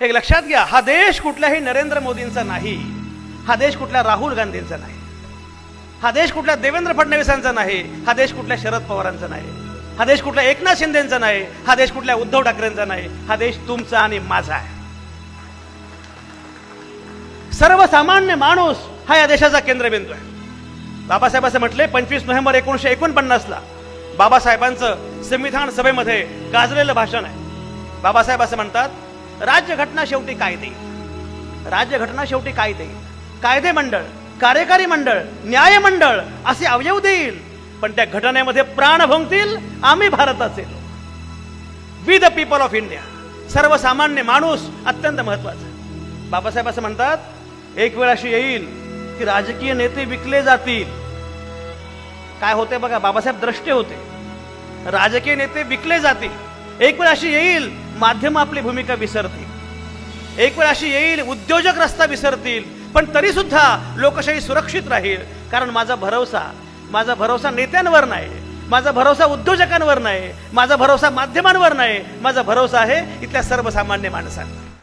हे लक्षात घ्या, हा देश कुठल्याही नरेंद्र मोदींचा नाही, हा देश कुठल्या राहुल गांधींचा नाही, हा देश कुठल्या देवेंद्र फडणवीसांचा नाही, हा देश कुठल्या शरद पवारांचा नाही, हा देश कुठल्या एकनाथ शिंदेंचा नाही, हा देश कुठल्या उद्धव ठाकरेंचा नाही, हा देश तुमचा आणि माझा आहे. सर्वसामान्य माणूस हा या देशाचा केंद्रबिंदू आहे. बाबासाहेब असं म्हटले 25 नोव्हेंबर 1949 ला बाबासाहेबांचं संविधान सभेमध्ये गाजलेलं भाषण आहे. बाबासाहेब असं म्हणतात, राज्यघटना शेवटी कायदे, राज्यघटना शेवटी कायदे, कायदे मंडळ, कार्यकारी मंडळ, न्याय मंडळ असे अवयव देईल, पण त्या घटनेमध्ये प्राण भोगतील आम्ही भारताचे लोक, we the people of India. सर्वसामान्य माणूस अत्यंत महत्वाचा. बाबासाहेब असं म्हणतात, एक वेळ अशी येईल की राजकीय नेते विकले जातील. काय होते बघा, बाबासाहेब द्रष्टे होते. राजकीय नेते विकले जातील. एक वेळ अशी येईल माध्यम आपली भूमिका विसरतील. एक वेळ अशी येईल उद्योजक रस्ता विसरतील, पण तरी सुद्धा लोकशाही सुरक्षित राहील. कारण माझा भरोसा नेत्यांवर नाही, माझा भरोसा उद्योजकांवर नाही, माझा भरोसा माध्यमांवर नाही, माझा भरोसा आहे इथल्या सर्वसामान्य माणसांवर.